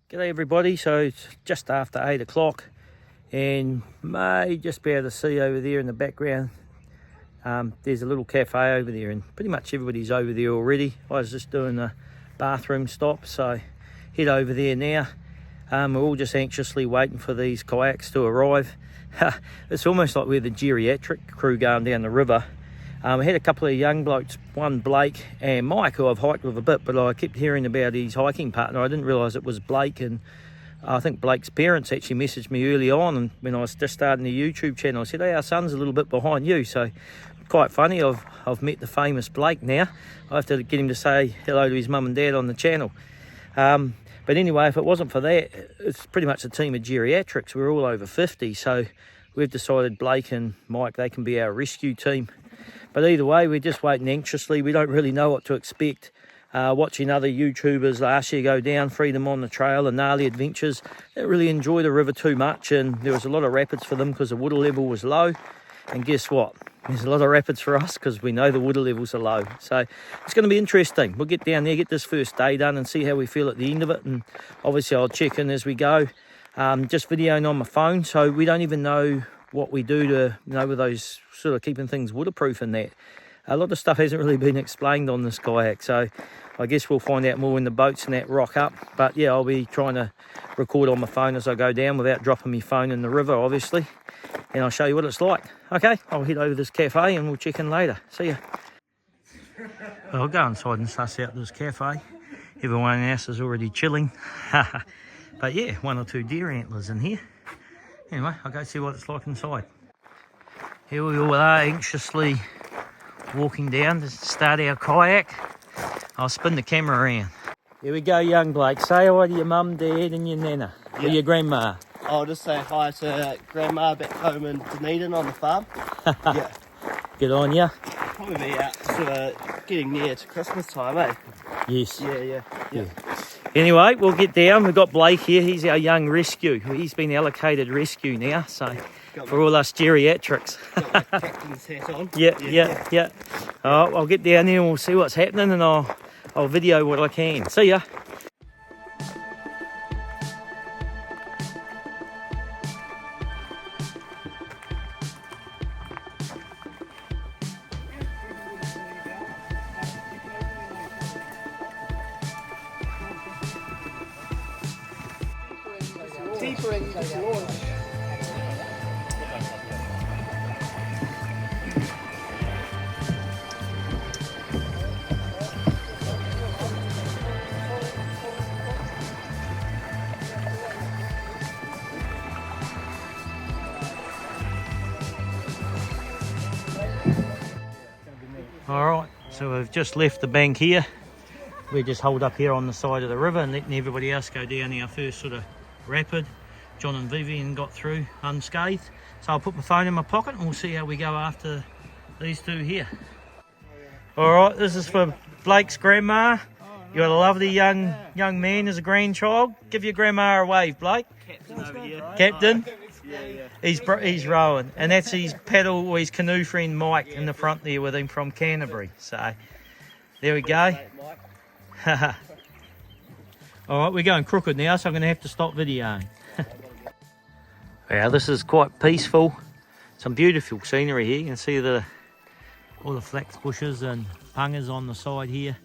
G'day everybody, so it's just after 8 o'clock and may just be able to see over there in the background there's a little cafe over there and pretty much everybody's over there already. I was just doing a bathroom stop, so head over there now. We're all just anxiously waiting for these kayaks to arrive. It's almost like we're the geriatric crew going down the river. We had a couple of young blokes, one Blake and Mike, who I've hiked with a bit, but I kept hearing about his hiking partner. I didn't realise it was Blake, and I think Blake's parents actually messaged me early on, and when I was just starting the YouTube channel, I said, hey, our son's a little bit behind you. So quite funny, I've met the famous Blake now. I have to get him to say hello to his mum and dad on the channel. But anyway, if it wasn't for that, it's pretty much a team of geriatrics. We're all over 50, so we've decided Blake and Mike, they can be our rescue team. But either way, we're just waiting anxiously. We don't really know what to expect. Watching other YouTubers last year go down, Freedom on the Trail and Gnarly Adventures, they didn't really enjoy the river too much, and there was a lot of rapids for them because the water level was low. And guess what? There's a lot of rapids for us because we know the water levels are low. So it's going to be interesting. We'll get down there, get this first day done and see how we feel at the end of it. And obviously I'll check in as we go. Just videoing on my phone, so we don't even know what we do to, with those sort of keeping things waterproof and that. A lot of stuff hasn't really been explained on this kayak, so I guess we'll find out more when the boats and that rock up. But yeah, I'll be trying to record on my phone as I go down without dropping my phone in the river, obviously. And I'll show you what it's like. Okay, I'll head over to this cafe and we'll check in later. See ya. I'll go inside and suss out this cafe. Everyone else is already chilling. But yeah, one or two deer antlers in here. Anyway, I'll go see what it's like inside. Here we all are, anxiously walking down to start our kayak. I'll spin the camera around. Here we go, young Blake. Say hi to your mum, dad and your nana. Or your grandma. I'll just say hi to Grandma back home in Dunedin on the farm. Yeah. Good on ya. Probably be out sort of getting near to Christmas time, eh? Yes. Yeah. Anyway, we'll get down. We've got Blake here. He's our young rescue. He's been allocated rescue now, so for all us geriatrics. Got my captain's hat on. Yeah. I'll get down there and we'll see what's happening, and I'll video what I can. See ya. Alright, so we've just left the bank here. We just hold up here on the side of the river and letting everybody else go down our first sort of rapid. John and Vivian got through unscathed. So I'll put my phone in my pocket and we'll see how we go after these two here. Alright, this is for Blake's grandma. You got a lovely young man as a grandchild. Give your grandma a wave, Blake. Captain over here. Captain? Yeah. He's rowing, and that's his paddle or his canoe friend Mike in the front there with him from Canterbury. So there we go. Alright, we're going crooked now, so I'm going to have to stop videoing. Wow, this is quite peaceful. Some beautiful scenery here. You can see all the flax bushes and pungas on the side here.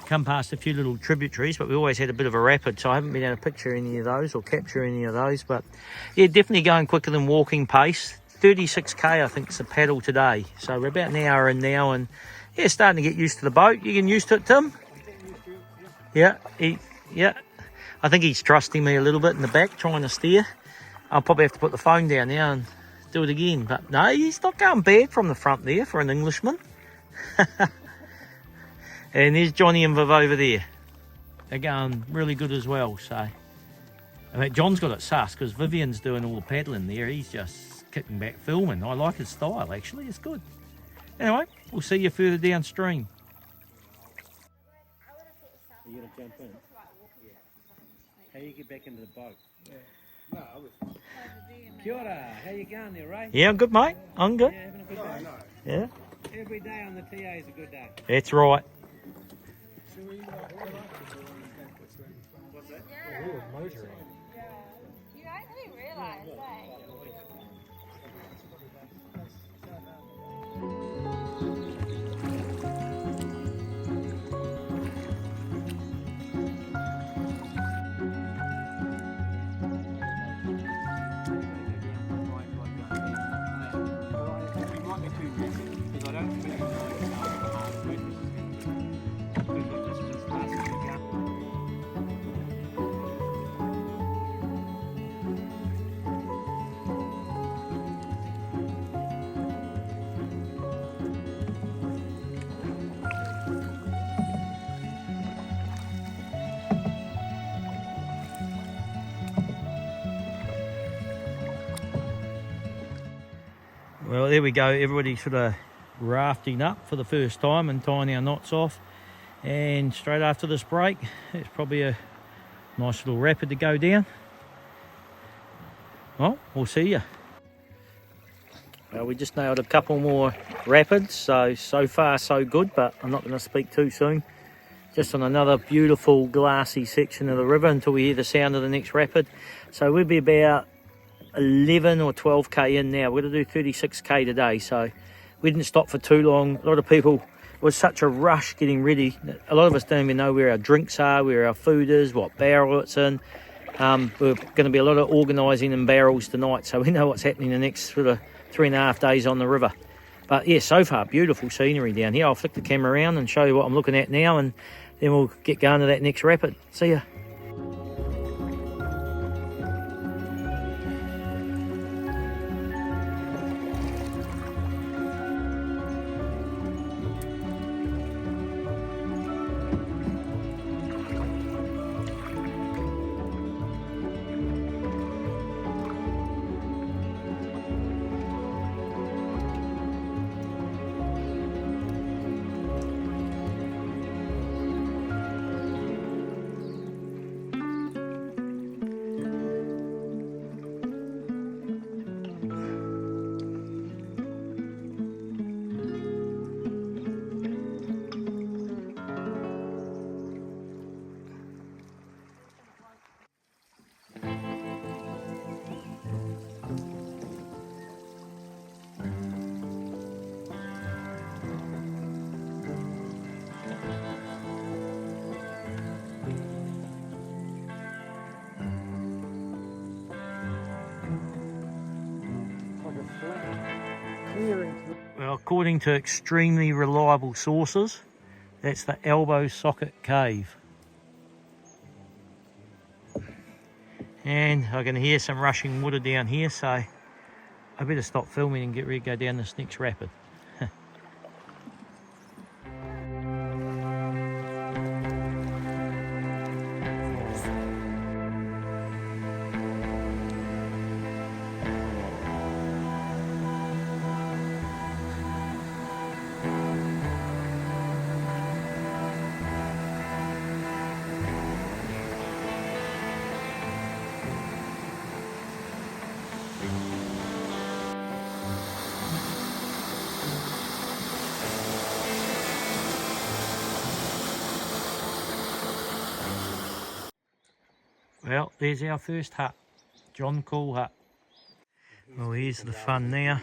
Come past a few little tributaries, but we always had a bit of a rapid, so I haven't been able to picture any of those or capture any of those. But yeah, definitely going quicker than walking pace. 36k I think is the paddle today, so we're about an hour in now, and yeah, starting to get used to the boat. You getting used to it, Tim? Yeah, I think he's trusting me a little bit in the back, trying to steer. I'll probably have to put the phone down now and do it again, but no, he's not going bad from the front there for an Englishman. And there's Johnny and Viv over there. They're going really good as well, so. I mean, John's got it sus because Vivian's doing all the paddling there. He's just kicking back filming. I like his style, actually. It's good. Anyway, we'll see you further downstream. Are you going to jump in? Yeah. How do you get back into the boat? Yeah. No, I was... Kia ora, how you going there, Ray? Yeah, I'm good, mate. I'm good. Yeah, having a good day? No. Yeah. Every day on the TA is a good day. That's right. What's that? Yeah. Well, there we go. Everybody sort of rafting up for the first time and tying our knots off. And straight after this break, it's probably a nice little rapid to go down. Well, we'll see you. Well, we just nailed a couple more rapids, so far so good, but I'm not going to speak too soon. Just on another beautiful glassy section of the river until we hear the sound of the next rapid. So we'll be about 11 or 12k in now. We're going to do 36k today, so we didn't stop for too long. A lot of people, it was such a rush getting ready. A lot of us don't even know where our drinks are, where our food is, what barrel it's in. We're going to be a lot of organising in barrels tonight, so we know what's happening the next sort of 3.5 days on the river. But yeah, so far beautiful scenery down here. I'll flick the camera around and show you what I'm looking at now, and then we'll get going to that next rapid. See ya. Well, according to extremely reliable sources, that's the Elbow Socket Cave. And I can hear some rushing water down here, so I better stop filming and get ready to go down this next rapid. Well, there's our first hut, John Coull Hut. Well, here's the fun now.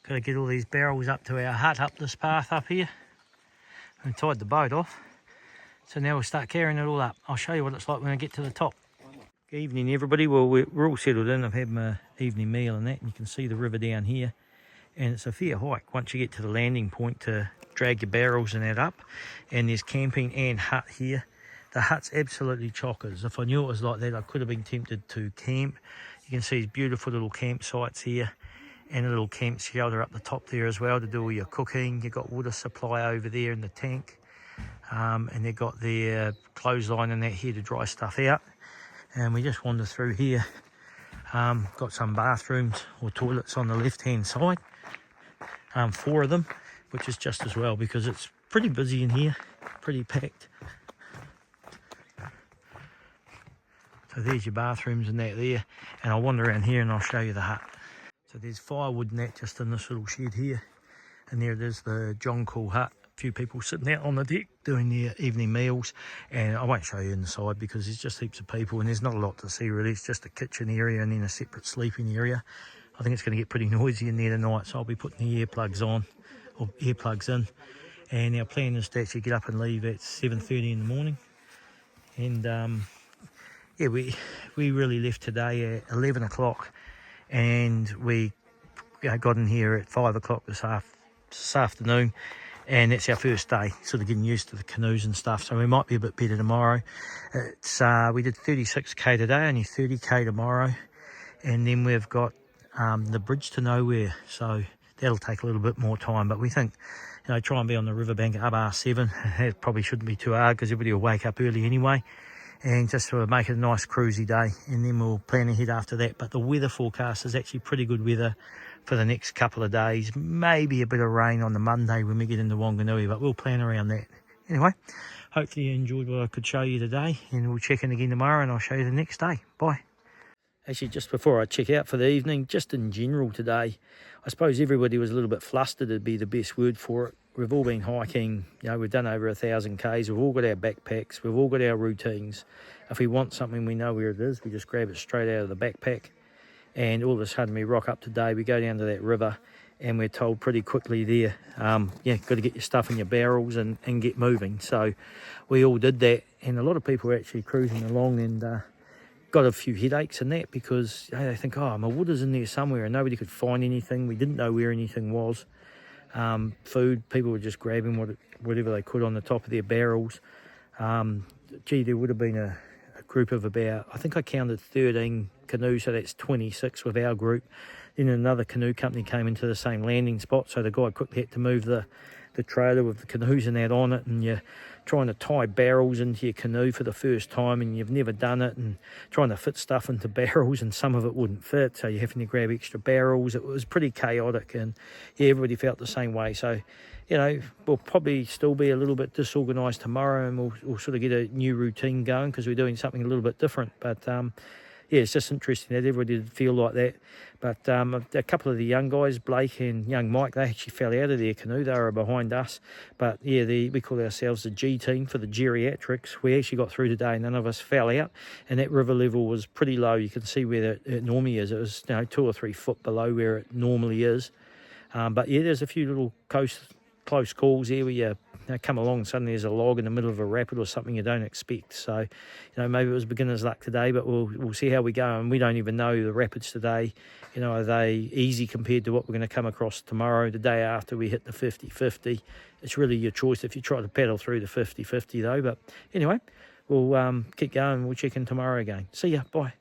Got to get all these barrels up to our hut up this path up here. And tied the boat off. So now we'll start carrying it all up. I'll show you what it's like when I get to the top. Good evening, everybody. Well, we're all settled in. I've had my evening meal and that, and you can see the river down here. And it's a fair hike once you get to the landing point to drag your barrels and that up. And there's camping and hut here. The hut's absolutely chockers. If I knew it was like that, I could have been tempted to camp. You can see these beautiful little campsites here and a little camp shelter up the top there as well to do all your cooking. You've got water supply over there in the tank. And they've got their clothesline and that here to dry stuff out. And we just wander through here. Got some bathrooms or toilets on the left-hand side. 4 of them, which is just as well because it's pretty busy in here, pretty packed. So there's your bathrooms and that there, and I'll wander around here and I'll show you the hut. So there's firewood and that just in this little shed here, and there it is, the John Coull Hut. A few people sitting out on the deck doing their evening meals, and I won't show you inside because there's just heaps of people and there's not a lot to see really. It's just a kitchen area and then a separate sleeping area. I think it's going to get pretty noisy in there tonight, so I'll be putting the earplugs on, or earplugs in, and our plan is to actually get up and leave at 7:30 in the morning. And yeah, we really left today at 11 o'clock, and we got in here at 5 o'clock this afternoon, and that's our first day, sort of getting used to the canoes and stuff, so we might be a bit better tomorrow. It's we did 36k today, only 30k tomorrow, and then we've got the bridge to nowhere, so that'll take a little bit more time, but we think, you know, try and be on the riverbank at R7. It probably shouldn't be too hard because everybody will wake up early anyway. and just sort of make it a nice cruisy day, and then we'll plan ahead after that. But the weather forecast is actually pretty good weather for the next couple of days. Maybe a bit of rain on the Monday when we get into Wanganui, but we'll plan around that. Anyway, hopefully you enjoyed what I could show you today, and we'll check in again tomorrow and I'll show you the next day. Bye. Actually, just before I check out for the evening, just in general today, I suppose everybody was a little bit flustered, would be the best word for it. We've all been hiking, we've done over 1,000 Ks, we've all got our backpacks, we've all got our routines. If we want something, we know where it is, we just grab it straight out of the backpack, and all of a sudden we rock up today, we go down to that river, and we're told pretty quickly there, got to get your stuff in your barrels and get moving. So we all did that, and a lot of people were actually cruising along and got a few headaches and that, because they think, oh, my water's in there somewhere, and nobody could find anything. We didn't know where anything was. Food, people were just grabbing whatever they could on the top of their barrels. There would have been a group of about, I think I counted 13 canoes, so that's 26 with our group. Then another canoe company came into the same landing spot, so the guy quickly had to move the trailer with the canoes and that on it, and you're trying to tie barrels into your canoe for the first time, and you've never done it, and trying to fit stuff into barrels, and some of it wouldn't fit, so you're having to grab extra barrels. It was pretty chaotic, and everybody felt the same way. So we'll probably still be a little bit disorganised tomorrow, and we'll sort of get a new routine going because we're doing something a little bit different. But it's just interesting that everybody did feel like that. But a couple of the young guys, Blake and young Mike, they actually fell out of their canoe. They were behind us. But we call ourselves the G team for the geriatrics. We actually got through today. None of us fell out, and that river level was pretty low. You can see where it normally is. It was 2 or 3 foot below where it normally is. But there's a few little close calls there where you come along and suddenly there's a log in the middle of a rapid or something you don't expect. So, maybe it was beginner's luck today, but we'll see how we go. And we don't even know the rapids today. Are they easy compared to what we're going to come across tomorrow, the day after we hit the 50-50? It's really your choice if you try to paddle through the 50-50 though. But anyway, we'll keep going. We'll check in tomorrow again. See ya. Bye.